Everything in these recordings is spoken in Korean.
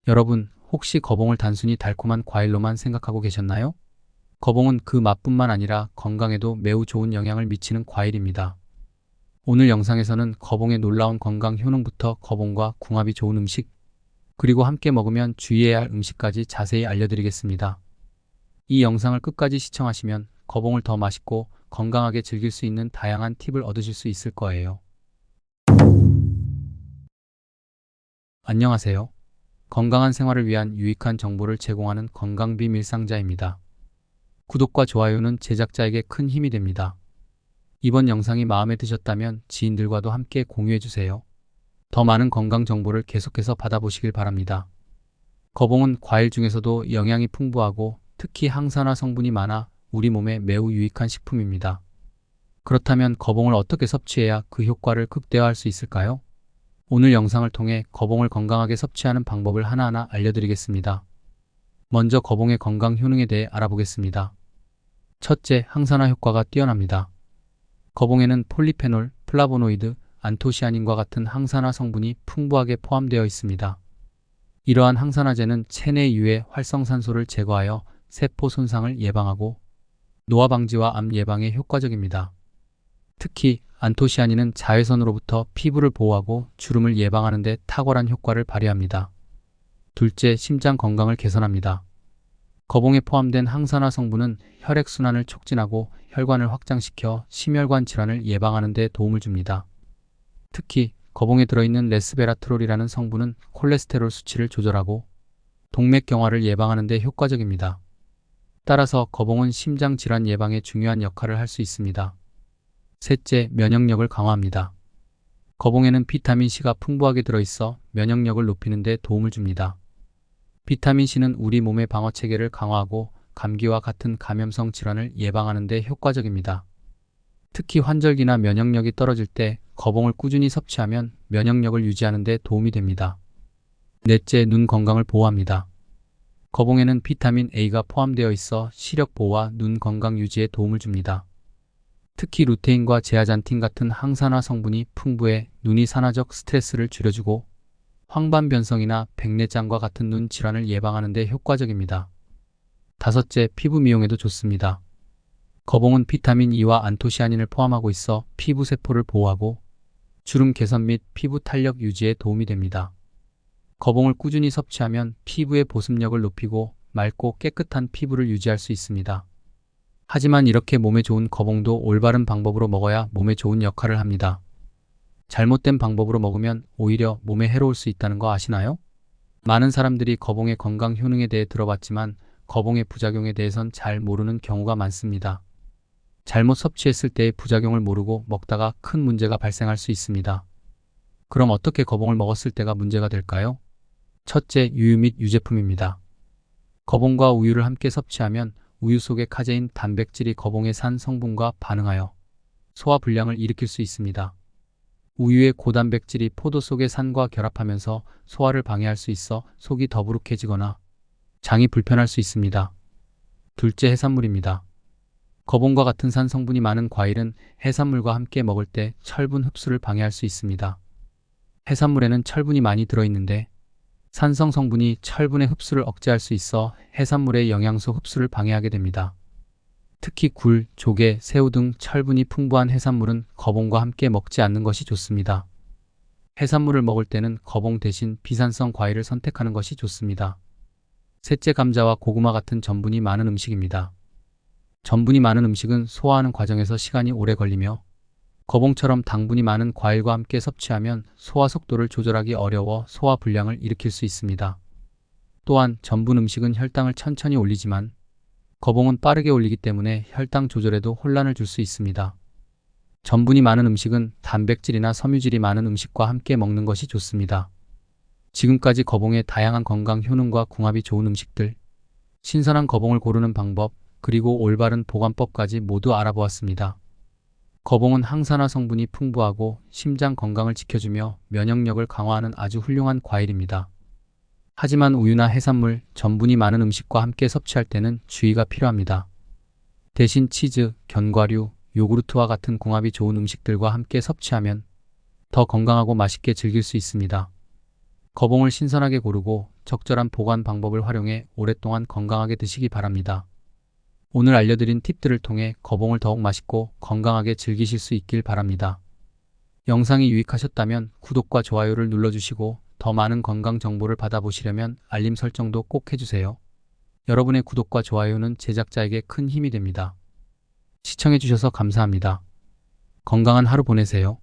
여러분, 혹시 거봉을 단순히 달콤한 과일로만 생각하고 계셨나요? 거봉은 그 맛뿐만 아니라 건강에도 매우 좋은 영향을 미치는 과일입니다. 오늘 영상에서는 거봉의 놀라운 건강 효능부터 거봉과 궁합이 좋은 음식, 그리고 함께 먹으면 주의해야 할 음식까지 자세히 알려드리겠습니다. 이 영상을 끝까지 시청하시면 거봉을 더 맛있고 건강하게 즐길 수 있는 다양한 팁을 얻으실 수 있을 거예요. 안녕하세요. 건강한 생활을 위한 유익한 정보를 제공하는 건강빔 일상자입니다. 구독과 좋아요는 제작자에게 큰 힘이 됩니다. 이번 영상이 마음에 드셨다면 지인들과도 함께 공유해주세요. 더 많은 건강 정보를 계속해서 받아보시길 바랍니다. 거봉은 과일 중에서도 영양이 풍부하고 특히 항산화 성분이 많아 우리 몸에 매우 유익한 식품입니다. 그렇다면 거봉을 어떻게 섭취해야 그 효과를 극대화할 수 있을까요? 오늘 영상을 통해 거봉을 건강하게 섭취하는 방법을 하나하나 알려드리겠습니다. 먼저 거봉의 건강 효능에 대해 알아보겠습니다. 첫째, 항산화 효과가 뛰어납니다. 거봉에는 폴리페놀, 플라보노이드, 안토시아닌과 같은 항산화 성분이 풍부하게 포함되어 있습니다. 이러한 항산화제는 체내 유해 활성산소를 제거하여 세포 손상을 예방하고 노화 방지와 암 예방에 효과적입니다. 특히 안토시아닌은 자외선으로부터 피부를 보호하고 주름을 예방하는 데 탁월한 효과를 발휘합니다. 둘째, 심장 건강을 개선합니다. 거봉에 포함된 항산화 성분은 혈액순환을 촉진하고 혈관을 확장시켜 심혈관 질환을 예방하는 데 도움을 줍니다. 특히 거봉에 들어있는 레스베라트롤이라는 성분은 콜레스테롤 수치를 조절하고 동맥경화를 예방하는 데 효과적입니다. 따라서 거봉은 심장 질환 예방에 중요한 역할을 할 수 있습니다. 셋째, 면역력을 강화합니다. 거봉에는 비타민C가 풍부하게 들어있어 면역력을 높이는 데 도움을 줍니다. 비타민C는 우리 몸의 방어체계를 강화하고 감기와 같은 감염성 질환을 예방하는 데 효과적입니다. 특히 환절기나 면역력이 떨어질 때 거봉을 꾸준히 섭취하면 면역력을 유지하는 데 도움이 됩니다. 넷째, 눈 건강을 보호합니다. 거봉에는 비타민 A가 포함되어 있어 시력 보호와 눈 건강 유지에 도움을 줍니다. 특히 루테인과 제아잔틴 같은 항산화 성분이 풍부해 눈이 산화적 스트레스를 줄여주고 황반변성이나 백내장과 같은 눈 질환을 예방하는 데 효과적입니다. 다섯째, 피부 미용에도 좋습니다. 거봉은 비타민 E와 안토시아닌을 포함하고 있어 피부 세포를 보호하고 주름 개선 및 피부 탄력 유지에 도움이 됩니다. 거봉을 꾸준히 섭취하면 피부의 보습력을 높이고 맑고 깨끗한 피부를 유지할 수 있습니다. 하지만 이렇게 몸에 좋은 거봉도 올바른 방법으로 먹어야 몸에 좋은 역할을 합니다. 잘못된 방법으로 먹으면 오히려 몸에 해로울 수 있다는 거 아시나요? 많은 사람들이 거봉의 건강 효능에 대해 들어봤지만 거봉의 부작용에 대해선 잘 모르는 경우가 많습니다. 잘못 섭취했을 때의 부작용을 모르고 먹다가 큰 문제가 발생할 수 있습니다. 그럼 어떻게 거봉을 먹었을 때가 문제가 될까요? 첫째, 우유 및 유제품입니다. 거봉과 우유를 함께 섭취하면 우유 속의 카제인 단백질이 거봉의 산 성분과 반응하여 소화 불량을 일으킬 수 있습니다. 우유의 고단백질이 포도 속의 산과 결합하면서 소화를 방해할 수 있어 속이 더부룩해지거나 장이 불편할 수 있습니다. 둘째, 해산물입니다. 거봉과 같은 산 성분이 많은 과일은 해산물과 함께 먹을 때 철분 흡수를 방해할 수 있습니다. 해산물에는 철분이 많이 들어있는데 산성 성분이 철분의 흡수를 억제할 수 있어 해산물의 영양소 흡수를 방해하게 됩니다. 특히 굴, 조개, 새우 등 철분이 풍부한 해산물은 거봉과 함께 먹지 않는 것이 좋습니다. 해산물을 먹을 때는 거봉 대신 비산성 과일을 선택하는 것이 좋습니다. 셋째, 감자와 고구마 같은 전분이 많은 음식입니다. 전분이 많은 음식은 소화하는 과정에서 시간이 오래 걸리며 거봉처럼 당분이 많은 과일과 함께 섭취하면 소화 속도를 조절하기 어려워 소화 불량을 일으킬 수 있습니다. 또한 전분 음식은 혈당을 천천히 올리지만 거봉은 빠르게 올리기 때문에 혈당 조절에도 혼란을 줄 수 있습니다. 전분이 많은 음식은 단백질이나 섬유질이 많은 음식과 함께 먹는 것이 좋습니다. 지금까지 거봉의 다양한 건강 효능과 궁합이 좋은 음식들, 신선한 거봉을 고르는 방법, 그리고 올바른 보관법까지 모두 알아보았습니다. 거봉은 항산화 성분이 풍부하고 심장 건강을 지켜주며 면역력을 강화하는 아주 훌륭한 과일입니다. 하지만 우유나 해산물, 전분이 많은 음식과 함께 섭취할 때는 주의가 필요합니다. 대신 치즈, 견과류, 요구르트와 같은 궁합이 좋은 음식들과 함께 섭취하면 더 건강하고 맛있게 즐길 수 있습니다. 거봉을 신선하게 고르고 적절한 보관 방법을 활용해 오랫동안 건강하게 드시기 바랍니다. 오늘 알려드린 팁들을 통해 거봉을 더욱 맛있고 건강하게 즐기실 수 있길 바랍니다. 영상이 유익하셨다면 구독과 좋아요를 눌러주시고 더 많은 건강 정보를 받아보시려면 알림 설정도 꼭 해주세요. 여러분의 구독과 좋아요는 제작자에게 큰 힘이 됩니다. 시청해주셔서 감사합니다. 건강한 하루 보내세요.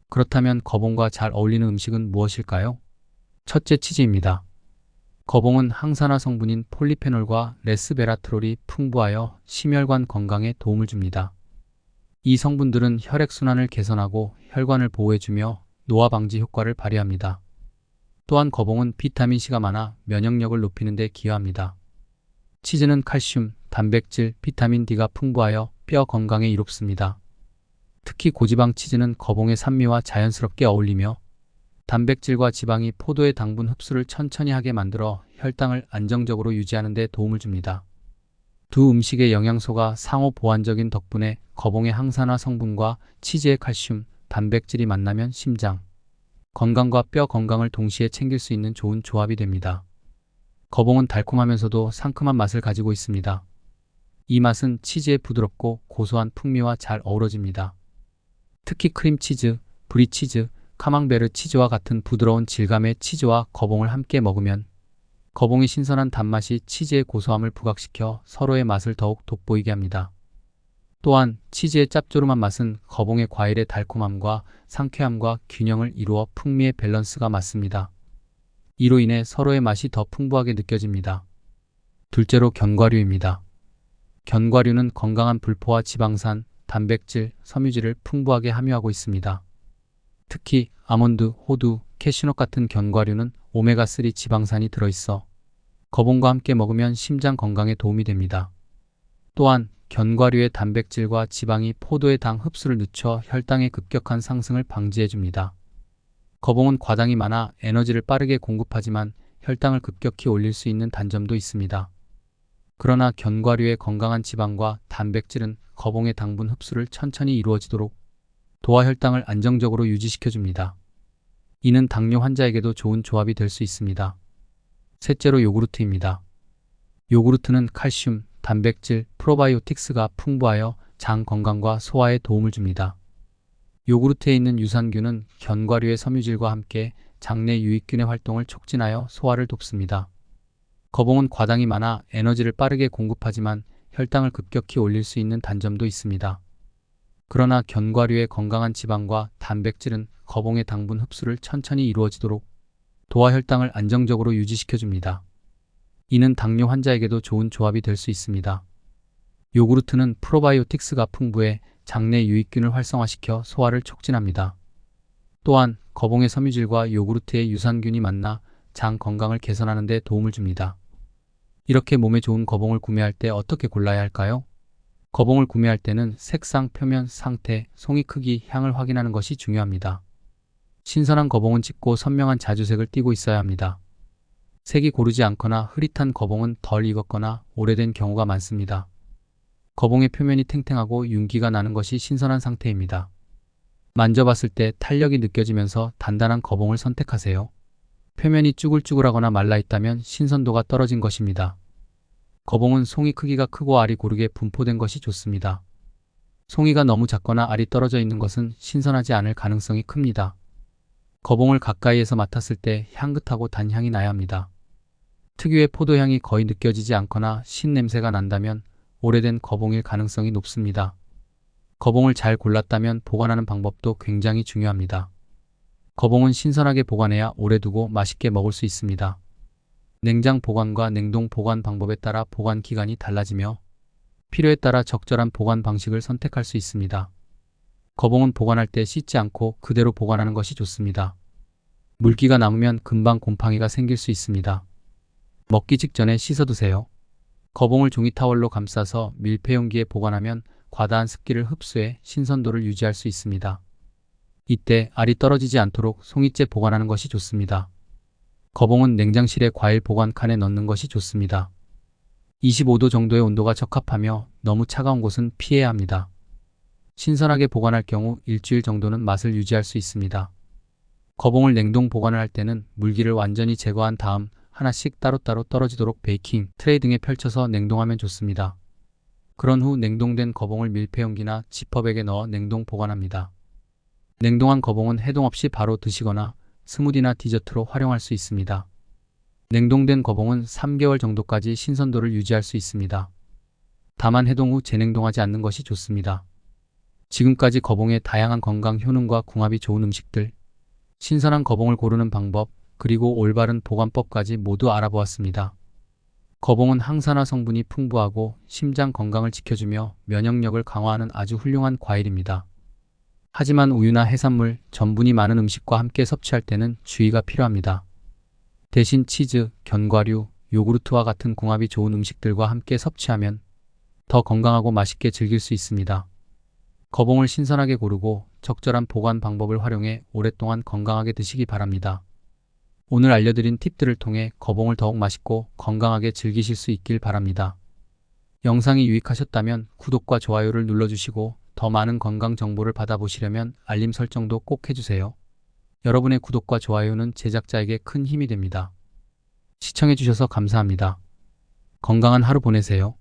그렇다면 거봉과 잘 어울리는 음식은 무엇일까요? 첫째, 치즈입니다. 거봉은 항산화 성분인 폴리페놀과 레스베라트롤이 풍부하여 심혈관 건강에 도움을 줍니다. 이 성분들은 혈액순환을 개선하고 혈관을 보호해주며 노화 방지 효과를 발휘합니다. 또한 거봉은 비타민C가 많아 면역력을 높이는 데 기여합니다. 치즈는 칼슘, 단백질, 비타민 D가 풍부하여 뼈 건강에 이롭습니다. 특히 고지방 치즈는 거봉의 산미와 자연스럽게 어울리며 단백질과 지방이 포도의 당분 흡수를 천천히 하게 만들어 혈당을 안정적으로 유지하는 데 도움을 줍니다. 두 음식의 영양소가 상호 보완적인 덕분에 거봉의 항산화 성분과 치즈의 칼슘, 단백질이 만나면 심장 건강과 뼈 건강을 동시에 챙길 수 있는 좋은 조합이 됩니다. 거봉은 달콤하면서도 상큼한 맛을 가지고 있습니다. 이 맛은 치즈의 부드럽고 고소한 풍미와 잘 어우러집니다. 특히 크림치즈, 브리치즈, 카망베르 치즈와 같은 부드러운 질감의 치즈와 거봉을 함께 먹으면 거봉의 신선한 단맛이 치즈의 고소함을 부각시켜 서로의 맛을 더욱 돋보이게 합니다. 또한 치즈의 짭조름한 맛은 거봉의 과일의 달콤함과 상쾌함과 균형을 이루어 풍미의 밸런스가 맞습니다. 이로 인해 서로의 맛이 더 풍부하게 느껴집니다. 둘째로 견과류입니다. 견과류는 건강한 불포화 지방산, 단백질, 섬유질을 풍부하게 함유하고 있습니다. 특히 아몬드, 호두, 캐슈넛 같은 견과류는 오메가3 지방산이 들어있어 거봉과 함께 먹으면 심장 건강에 도움이 됩니다. 또한 견과류의 단백질과 지방이 포도의 당 흡수를 늦춰 혈당의 급격한 상승을 방지해줍니다. 거봉은 과당이 많아 에너지를 빠르게 공급하지만 혈당을 급격히 올릴 수 있는 단점도 있습니다. 그러나 견과류의 건강한 지방과 단백질은 거봉의 당분 흡수를 천천히 이루어지도록 도와 혈당을 안정적으로 유지시켜줍니다. 이는 당뇨 환자에게도 좋은 조합이 될 수 있습니다. 셋째로 요구르트입니다. 요구르트는 칼슘, 단백질, 프로바이오틱스가 풍부하여 장 건강과 소화에 도움을 줍니다. 요구르트에 있는 유산균은 견과류의 섬유질과 함께 장내 유익균의 활동을 촉진하여 소화를 돕습니다. 거봉은 과당이 많아 에너지를 빠르게 공급하지만 혈당을 급격히 올릴 수 있는 단점도 있습니다. 그러나 견과류의 건강한 지방과 단백질은 거봉의 당분 흡수를 천천히 이루어지도록 도와 혈당을 안정적으로 유지시켜줍니다. 이는 당뇨 환자에게도 좋은 조합이 될 수 있습니다. 요구르트는 프로바이오틱스가 풍부해 장내 유익균을 활성화시켜 소화를 촉진합니다. 또한 거봉의 섬유질과 요구르트의 유산균이 만나 장 건강을 개선하는 데 도움을 줍니다. 이렇게 몸에 좋은 거봉을 구매할 때 어떻게 골라야 할까요? 거봉을 구매할 때는 색상, 표면, 상태, 송이 크기, 향을 확인하는 것이 중요합니다. 신선한 거봉은 짙고 선명한 자주색을 띠고 있어야 합니다. 색이 고르지 않거나 흐릿한 거봉은 덜 익었거나 오래된 경우가 많습니다. 거봉의 표면이 탱탱하고 윤기가 나는 것이 신선한 상태입니다. 만져봤을 때 탄력이 느껴지면서 단단한 거봉을 선택하세요. 표면이 쭈글쭈글하거나 말라있다면 신선도가 떨어진 것입니다. 거봉은 송이 크기가 크고 알이 고르게 분포된 것이 좋습니다. 송이가 너무 작거나 알이 떨어져 있는 것은 신선하지 않을 가능성이 큽니다. 거봉을 가까이에서 맡았을 때 향긋하고 단향이 나야 합니다. 특유의 포도향이 거의 느껴지지 않거나 신냄새가 난다면 오래된 거봉일 가능성이 높습니다. 거봉을 잘 골랐다면 보관하는 방법도 굉장히 중요합니다. 거봉은 신선하게 보관해야 오래 두고 맛있게 먹을 수 있습니다. 냉장 보관과 냉동 보관 방법에 따라 보관 기간이 달라지며 필요에 따라 적절한 보관 방식을 선택할 수 있습니다. 거봉은 보관할 때 씻지 않고 그대로 보관하는 것이 좋습니다. 물기가 남으면 금방 곰팡이가 생길 수 있습니다. 먹기 직전에 씻어두세요. 거봉을 종이 타월로 감싸서 밀폐용기에 보관하면 과다한 습기를 흡수해 신선도를 유지할 수 있습니다. 이때 알이 떨어지지 않도록 송이째 보관하는 것이 좋습니다. 거봉은 냉장실의 과일 보관 칸에 넣는 것이 좋습니다. 25도 정도의 온도가 적합하며 너무 차가운 곳은 피해야 합니다. 신선하게 보관할 경우 일주일 정도는 맛을 유지할 수 있습니다. 거봉을 냉동 보관을 할 때는 물기를 완전히 제거한 다음 하나씩 따로따로 떨어지도록 베이킹 트레이 등에 펼쳐서 냉동하면 좋습니다. 그런 후 냉동된 거봉을 밀폐용기나 지퍼백에 넣어 냉동 보관합니다. 냉동한 거봉은 해동 없이 바로 드시거나 스무디나 디저트로 활용할 수 있습니다. 냉동된 거봉은 3개월 정도까지 신선도를 유지할 수 있습니다. 다만 해동 후 재냉동하지 않는 것이 좋습니다. 지금까지 거봉의 다양한 건강 효능과 궁합이 좋은 음식들, 신선한 거봉을 고르는 방법, 그리고 올바른 보관법까지 모두 알아보았습니다. 거봉은 항산화 성분이 풍부하고 심장 건강을 지켜주며 면역력을 강화하는 아주 훌륭한 과일입니다. 하지만 우유나 해산물, 전분이 많은 음식과 함께 섭취할 때는 주의가 필요합니다. 대신 치즈, 견과류, 요구르트와 같은 궁합이 좋은 음식들과 함께 섭취하면 더 건강하고 맛있게 즐길 수 있습니다. 거봉을 신선하게 고르고 적절한 보관 방법을 활용해 오랫동안 건강하게 드시기 바랍니다. 오늘 알려드린 팁들을 통해 거봉을 더욱 맛있고 건강하게 즐기실 수 있길 바랍니다. 영상이 유익하셨다면 구독과 좋아요를 눌러주시고 더 많은 건강 정보를 받아보시려면 알림 설정도 꼭 해주세요. 여러분의 구독과 좋아요는 제작자에게 큰 힘이 됩니다. 시청해주셔서 감사합니다. 건강한 하루 보내세요.